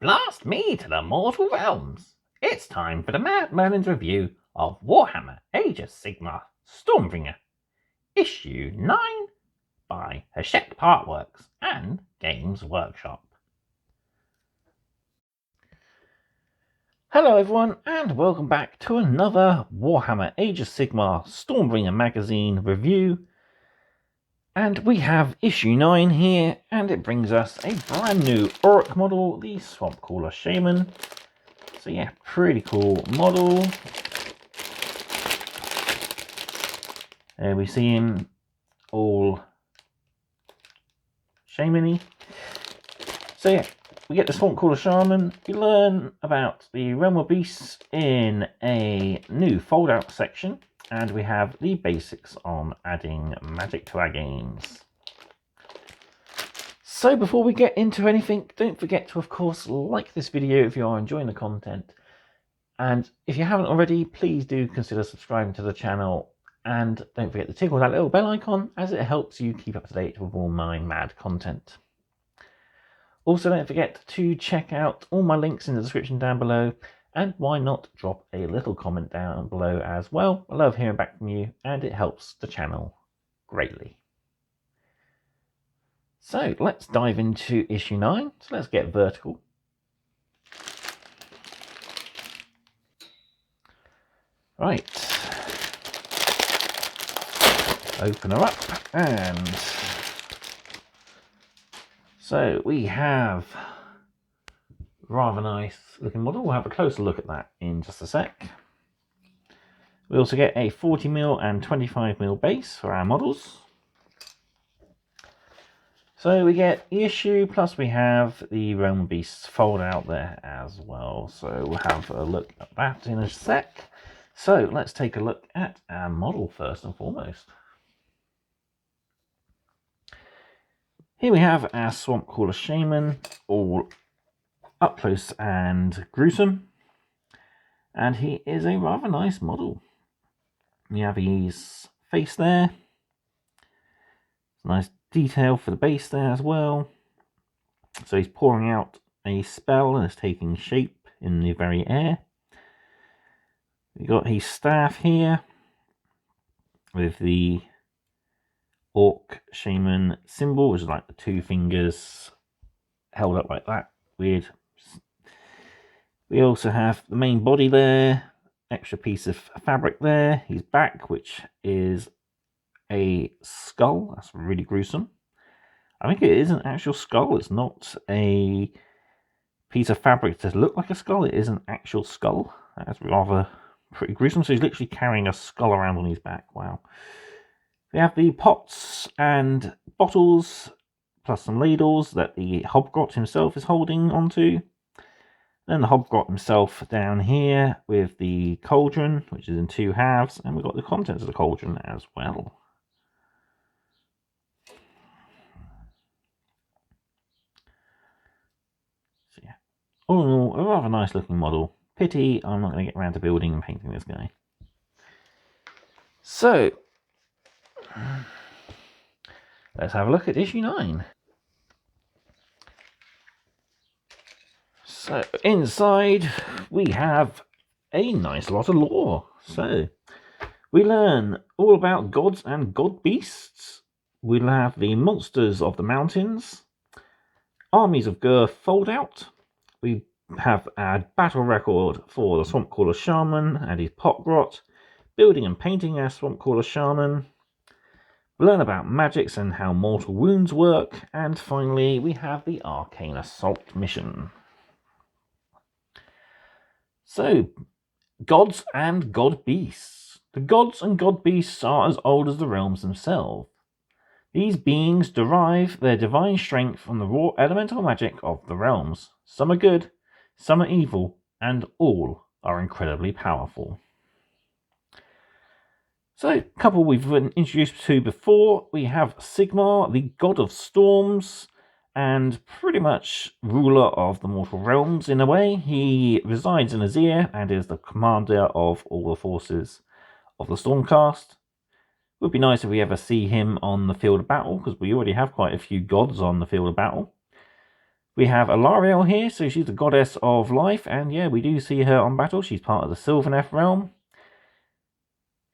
Blast me to the mortal realms! It's time for the Mad Merlins review of Warhammer Age of Sigmar Stormbringer, Issue 9 by Hachette Partworks and Games Workshop. Hello everyone, and welcome back to another Warhammer Age of Sigmar Stormbringer magazine review. And we have issue 9 here, and it brings us a brand new Orc model, the Swampcaller Shaman. So yeah, pretty cool model. We see him all shamany. So yeah, we get the Swampcaller Shaman. We learn about the Realm of Beasts in a new fold-out section. And we have the basics on adding magic to our games. So before we get into anything, don't forget to, of course, like this video if you are enjoying the content. And if you haven't already, please do consider subscribing to the channel. And don't forget to tickle that little bell icon, as it helps you keep up to date with all my mad content. Also, don't forget to check out all my links in the description down below. And why not drop a little comment down below as well. I love hearing back from you, and it helps the channel greatly. So let's dive into issue 9. So let's get vertical. Right. Open her up, and so we have rather nice looking model. We'll have a closer look at that in just a sec. We also get a 40mm and 25mm base for our models. So we get the issue, plus we have the Realm of Beasts fold out there as well. So we'll have a look at that in a sec. So let's take a look at our model first and foremost. Here we have our Swampcaller Shaman, all up close and gruesome, and he is a rather nice model. We have his face there, nice detail for the base there as well. So he's pouring out a spell and it's taking shape in the very air. We got his staff here with the Orc Shaman symbol, which is like the two fingers held up like that. Weird. We also have the main body there, extra piece of fabric there, his back, which is a skull. That's really gruesome. I think it is an actual skull. It's not a piece of fabric to look like a skull. It is an actual skull. That's rather pretty gruesome. So he's literally carrying a skull around on his back. Wow. We have the pots and bottles, plus some ladles that the Potgrot himself is holding onto. Then the Potgrot himself down here with the cauldron, which is in two halves, and we've got the contents of the cauldron as well. So yeah, all in all, a rather nice looking model. Pity I'm not going to get around to building and painting this guy. So, let's have a look at issue 9. So inside we have a nice lot of lore. So we learn all about gods and god beasts. We'll have the monsters of the mountains, armies of Gur fold out. We have our battle record for the Swampcaller Shaman and his Potgrot, building and painting our Swampcaller Shaman. We learn about magics and how mortal wounds work, and finally we have the Arcane Assault mission. So, gods and god beasts. The gods and god beasts are as old as the realms themselves. These beings derive their divine strength from the raw elemental magic of the realms. Some are good, some are evil, and all are incredibly powerful. So, a couple we've been introduced to before. We have Sigmar, the god of storms, and pretty much ruler of the mortal realms in a way. He resides in Azir and is the commander of all the forces of the Stormcast. Would be nice if we ever see him on the field of battle, because we already have quite a few gods on the field of battle. We have Alariel here, so she's the goddess of life, and yeah, we do see her on battle. She's part of the Sylvaneth realm.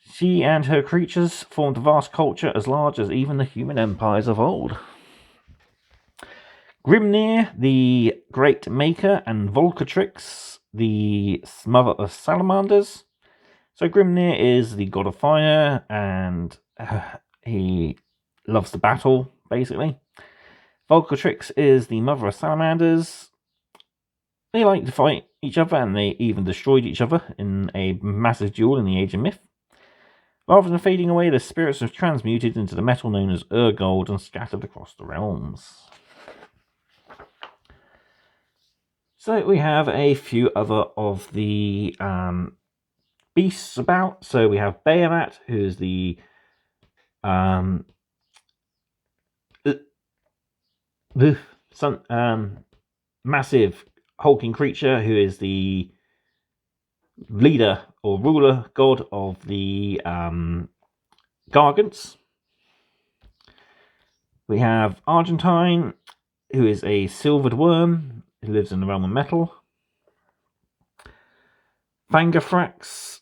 She and her creatures formed a vast culture as large as even the human empires of old. Grimnir, the Great Maker, and Volcatrix, the mother of salamanders. So Grimnir is the god of fire, and he loves the battle, basically. Volcatrix is the mother of salamanders. They like to fight each other, and they even destroyed each other in a massive duel in the Age of Myth. Rather than fading away, the spirits have transmuted into the metal known as Urgold and scattered across the realms. So we have a few other of the beasts about. So we have Bayamat, who is the massive hulking creature who is the leader or ruler god of the Gargants. We have Argentine, who is a silvered worm who lives in the realm of metal. Fangafrax,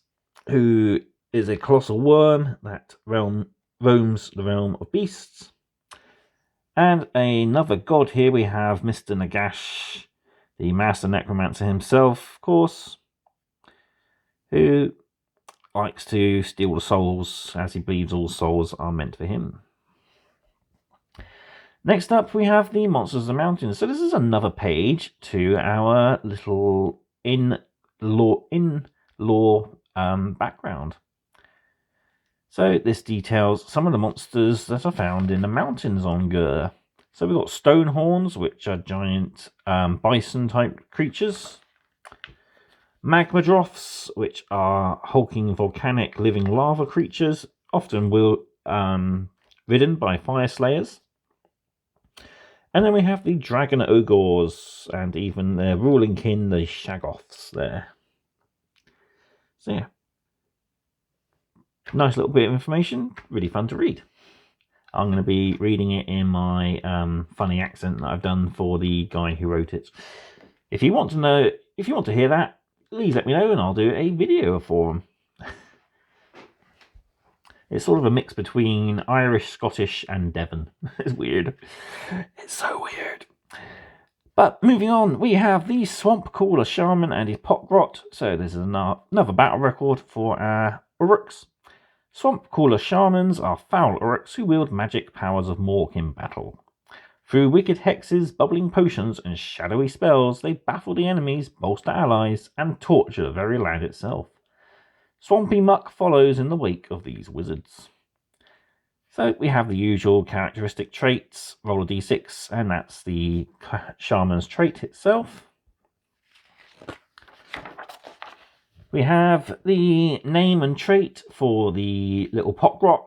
who is a colossal worm that roams the realm of beasts. And another god here, we have Mr. Nagash, the master necromancer himself, of course, who likes to steal the souls, as he believes all souls are meant for him. Next up, we have the Monsters of the Mountains. So this is another page to our little in-lore background. So this details some of the monsters that are found in the mountains on Gur. So we've got Stonehorns, which are giant bison-type creatures. Magmadroths, which are hulking volcanic living lava creatures, often ridden by fire slayers. And then we have the Dragon Ogres, and even their ruling kin, the Shaggoths there. So yeah. Nice little bit of information, really fun to read. I'm going to be reading it in my funny accent that I've done for the guy who wrote it. If you want to hear that, please let me know and I'll do a video for them. It's sort of a mix between Irish, Scottish, and Devon. It's weird. It's so weird. But moving on, we have the Swampcaller Shaman and his Potgrot. So this is another battle record for our Uruks. Swampcaller Shamans are foul Uruks who wield magic powers of Mork in battle. Through wicked hexes, bubbling potions, and shadowy spells, they baffle the enemies, bolster allies, and torture the very land itself. Swampy muck follows in the wake of these wizards. So we have the usual characteristic traits, roll a d6, and that's the shaman's trait itself. We have the name and trait for the little Potgrot.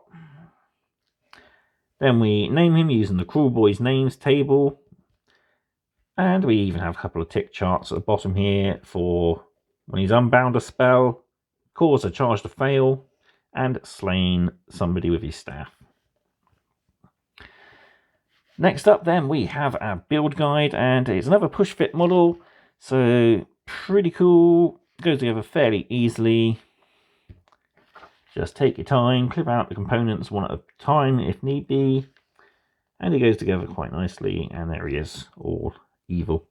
Then we name him using the Cruel Boys names table. And we even have a couple of tick charts at the bottom here for when he's unbound a spell, caused a charge to fail, and slain somebody with his staff. Next up then we have our build guide, and it's another push fit model, so pretty cool. Goes together fairly easily. Just take your time, clip out the components one at a time if need be, and it goes together quite nicely. And there he is, all evil.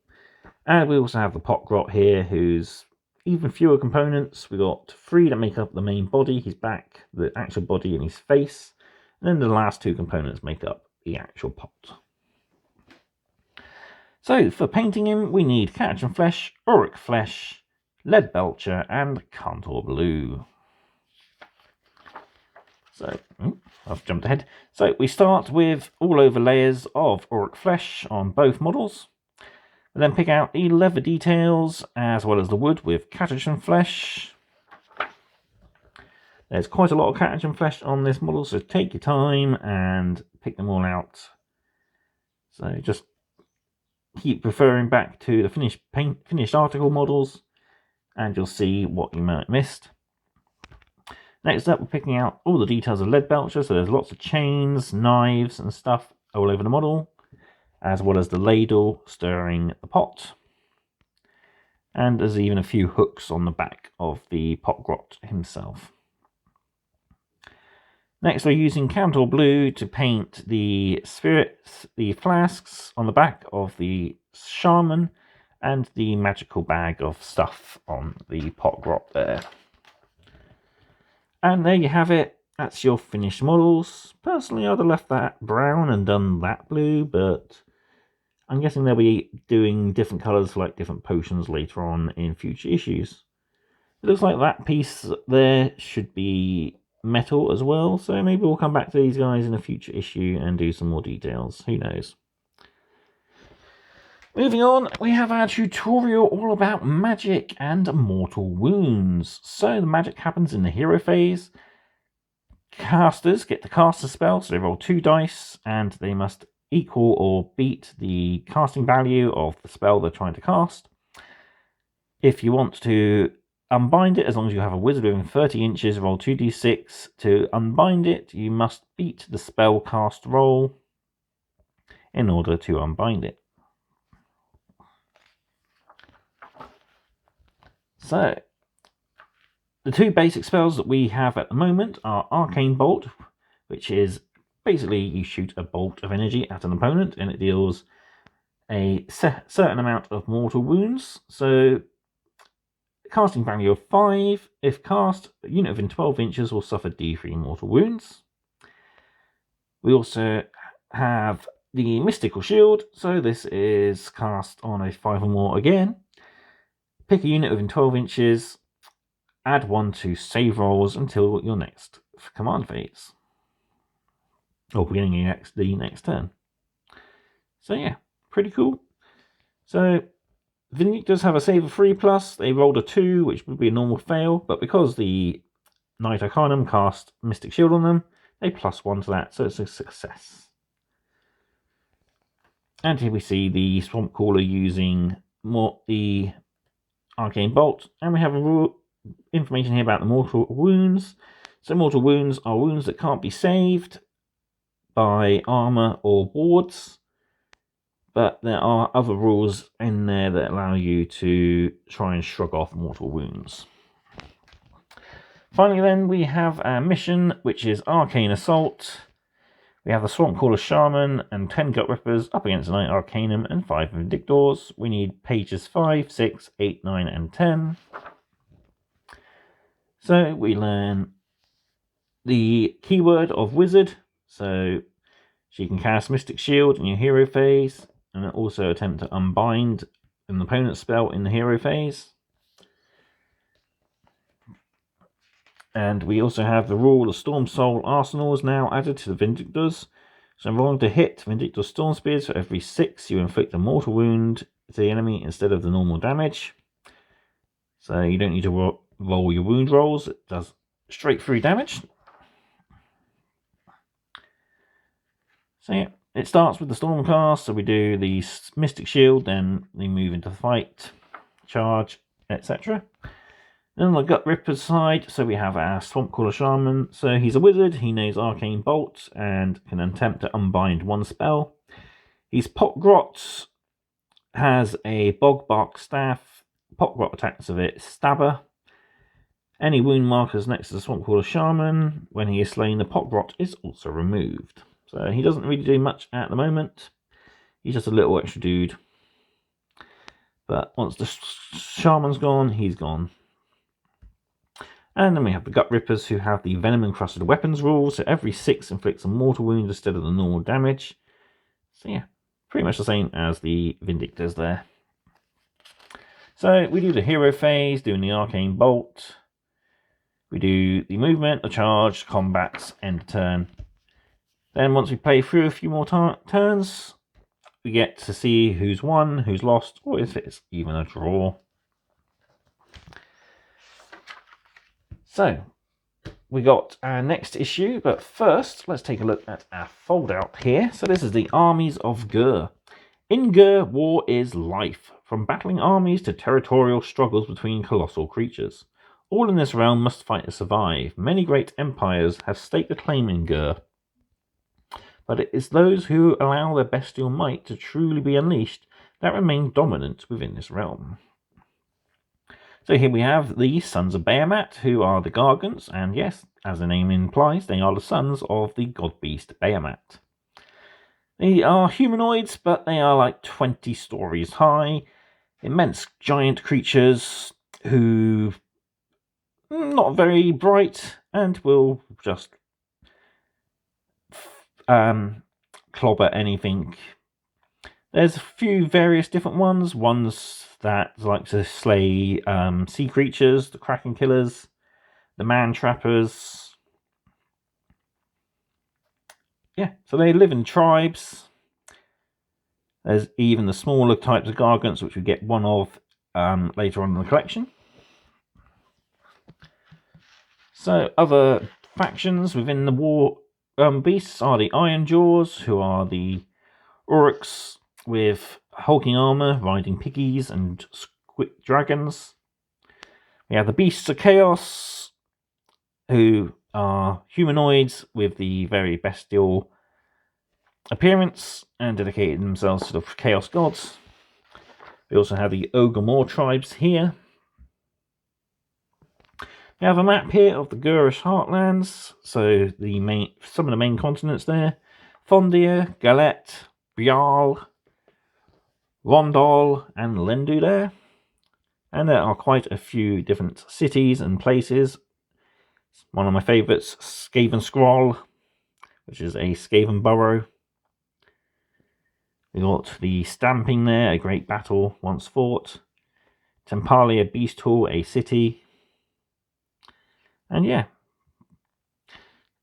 And we also have the Potgrot here, who's even fewer components. We've got 3 that make up the main body, his back, the actual body, and his face, and then the last 2 components make up the actual pot. So for painting him, we need Catch and Flesh, Uruk Flesh, Lead Belcher, and Cantor Blue. So, I've jumped ahead. So we start with all over layers of Uruk Flesh on both models. We then pick out the leather details as well as the wood with Catch and Flesh. There's quite a lot of Catch and Flesh on this model, so take your time and pick them all out. So just keep referring back to the finished article models, and you'll see what you might have missed. Next up, we're picking out all the details of Lead Belcher, so there's lots of chains, knives, and stuff all over the model. as well as the ladle stirring the pot. And there's even a few hooks on the back of the Potgrot himself. Next, we're using Candle Blue to paint the spirits, the flasks on the back of the Shaman, and the magical bag of stuff on the Potgrot there. And there you have it. That's your finished models. Personally, I'd have left that brown and done that blue, but I'm guessing they'll be doing different colours for like different potions later on in future issues. It looks like that piece there should be metal as well, so maybe we'll come back to these guys in a future issue and do some more details. Who knows? Moving on, we have our tutorial all about magic and mortal wounds. So the magic happens in the hero phase. Casters get to cast a spell, so they roll 2 dice, and they must equal or beat the casting value of the spell they're trying to cast. If you want to unbind it, as long as you have a wizard within 30 inches, roll 2d6. To unbind it, you must beat the spell cast roll in order to unbind it. So, the 2 basic spells that we have at the moment are Arcane Bolt, which is basically you shoot a bolt of energy at an opponent and it deals a certain amount of mortal wounds. So, casting value of 5. If cast, a unit within 12 inches will suffer d3 mortal wounds. We also have the Mystical Shield, so this is cast on a 5 or more again. Pick a unit within 12 inches, add 1 to save rolls until your next command phase. Or beginning of the next turn. So yeah, pretty cool. So Vindictors have a save of 3+. They rolled a 2, which would be a normal fail, but because the Knight Arcanum cast Mystic Shield on them, they +1 to that, so it's a success. And here we see the Swampcaller using the Arcane Bolt, and we have information here about the mortal wounds. So mortal wounds are wounds that can't be saved by armor or wards, but there are other rules in there that allow you to try and shrug off mortal wounds. Finally then, we have our mission, which is Arcane Assault. We have the Swampcaller Shaman and 10 Gut Rippers up against the Knight Arcanum and 5 Vindictors. We need pages 5, 6, 8, 9, and 10. So we learn the keyword of Wizard. So she can cast Mystic Shield in your hero phase, and also attempt to unbind an opponent's spell in the hero phase. And we also have the rule of Storm Soul Arsenal is now added to the Vindictors. So I'm rolling to hit Vindictor Storm Spears. For every 6 you inflict a mortal wound to the enemy instead of the normal damage. So you don't need to roll your wound rolls, it does straight through damage. So yeah, it starts with the Stormcast, so we do the Mystic Shield, then we move into the fight, charge, etc. Then on the Gut Ripper's side, so we have our Swampcaller Shaman. So he's a wizard, he knows Arcane Bolt, and can attempt to unbind 1 spell. His Potgrot has a Bogbark Staff. Potgrot attacks with it, Stabber. Any wound markers next to the Swampcaller Shaman, when he is slain, the Potgrot is also removed. So he doesn't really do much at the moment. He's just a little extra dude. But once the Shaman's gone, he's gone. And then we have the Gut Rippers, who have the Venom Encrusted Weapons rule. So every 6 inflicts a mortal wound instead of the normal damage. So yeah, pretty much the same as the Vindictors there. So we do the hero phase, doing the Arcane Bolt. We do the movement, the charge, combats, end of turn. Then once we play through a few more turns, we get to see who's won, who's lost, or if it's even a draw. So, we got our next issue, but first, let's take a look at our fold-out here. So this is the Armies of Ghur. In Ghur, war is life, from battling armies to territorial struggles between colossal creatures. All in this realm must fight to survive. Many great empires have staked a claim in Ghur. but it is those who allow their bestial might to truly be unleashed that remain dominant within this realm. So here we have the Sons of Bayamat, who are the Gargants, and yes, as the name implies, they are the sons of the god beast Bayamat. They are humanoids, but they are like 20 stories high, immense giant creatures who not very bright and will just clobber anything. There's a few various different ones that like to slay sea creatures, the Kraken Killers, the Man Trappers. Yeah, so they live in tribes. There's even the smaller types of Gargants, which we get one of later on in the collection. So other factions within the war beasts are the Iron Jaws, who are the Orcs with hulking armor, riding piggies and squid dragons. We have the Beasts of Chaos, who are humanoids with the very bestial appearance and dedicated themselves to the Chaos Gods. We also have the Ogre tribes here. We have a map here of the Gurish Heartlands, so some of the main continents there. Fondir, Galette, Brial, Rondol and Lendu there. And there are quite a few different cities and places. One of my favourites, Skaven Scroll, which is a Skaven burrow. We got the Stamping there, a great battle once fought. Tempalia Beast Hall, a city. And yeah,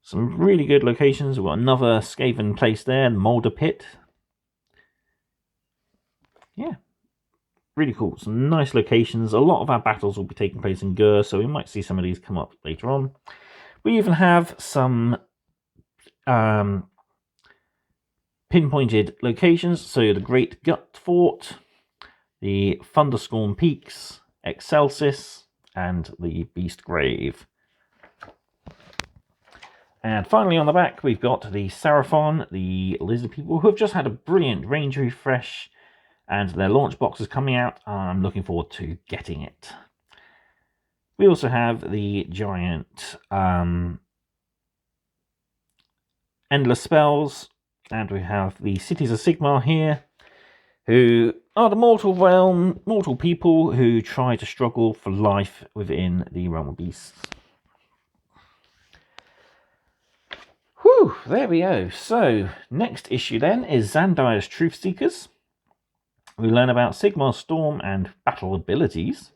some really good locations. We've got another Skaven place there, Moulder Pit. Yeah, really cool. Some nice locations. A lot of our battles will be taking place in Gur, so we might see some of these come up later on. We even have some pinpointed locations. So the Great Gut Fort, the Thunderstorm Peaks, Excelsis, and the Beast Grave. And finally on the back, we've got the Seraphon, the lizard people, who have just had a brilliant range refresh, and their launch box is coming out. I'm looking forward to getting it. We also have the giant Endless Spells, and we have the Cities of Sigmar here, who are the mortal realm, mortal people who try to struggle for life within the realm of beasts. Whew, there we go. So, next issue then is Zandire's Truth Seekers. We learn about Sigmar's Storm and battle abilities.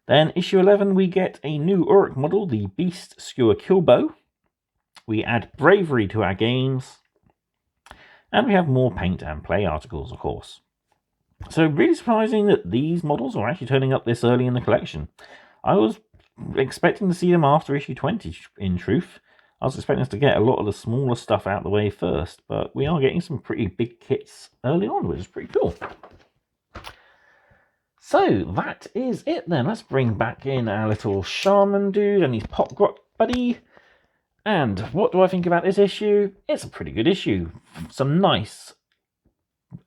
Then, issue 11, we get a new Uruk model, the Beast Skewer Killbow. We add bravery to our games. And we have more paint and play articles, of course. So, really surprising that these models are actually turning up this early in the collection. I was expecting to see them after issue 20, in truth. I was expecting us to get a lot of the smaller stuff out of the way first, but we are getting some pretty big kits early on, which is pretty cool. So that is it then. Let's bring back in our little shaman dude and his Potgrot buddy. And what do I think about this issue? It's a pretty good issue. Some nice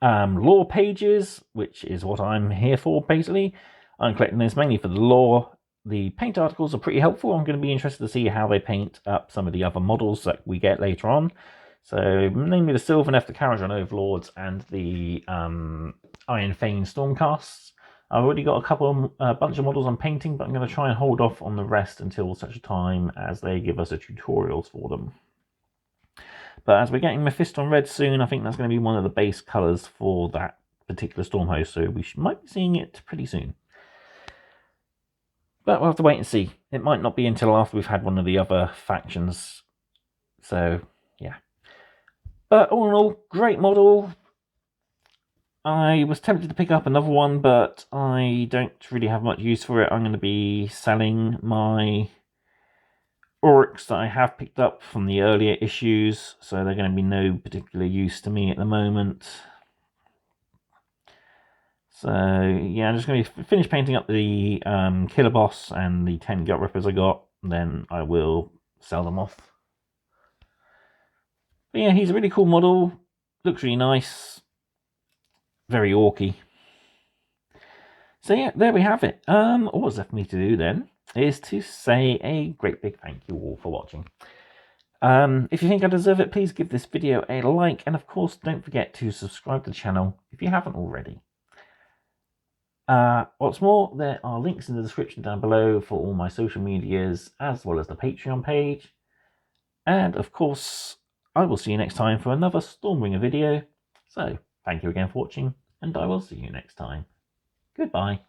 lore pages, which is what I'm here for, basically. I'm collecting this mainly for the lore. The paint articles are pretty helpful. I'm going to be interested to see how they paint up some of the other models that we get later on. So, namely the Sylvaneth, the Kharadron Overlords, and the Iron Fane Stormcasts. I've already got a bunch of models I'm painting, but I'm going to try and hold off on the rest until such a time as they give us the tutorials for them. But as we're getting Mephiston Red soon, I think that's going to be one of the base colours for that particular Stormhost, so we might be seeing it pretty soon. But we'll have to wait and see. It might not be until after we've had one of the other factions. So, yeah. But all in all, great model. I was tempted to pick up another one, but I don't really have much use for it. I'm going to be selling my Oryx that I have picked up from the earlier issues, so they're going to be no particular use to me at the moment. So, yeah, I'm just going to finish painting up the Killer Boss and the 10 Gut Rippers I got, and then I will sell them off. But yeah, he's a really cool model. Looks really nice. Very orky. So yeah, there we have it. All that's left for me to do then is to say a great big thank you all for watching. If you think I deserve it, please give this video a like, and of course don't forget to subscribe to the channel if you haven't already. What's more, there are links in the description down below for all my social medias, as well as the Patreon page. And of course, I will see you next time for another Stormbringer video. So, thank you again for watching, and I will see you next time. Goodbye.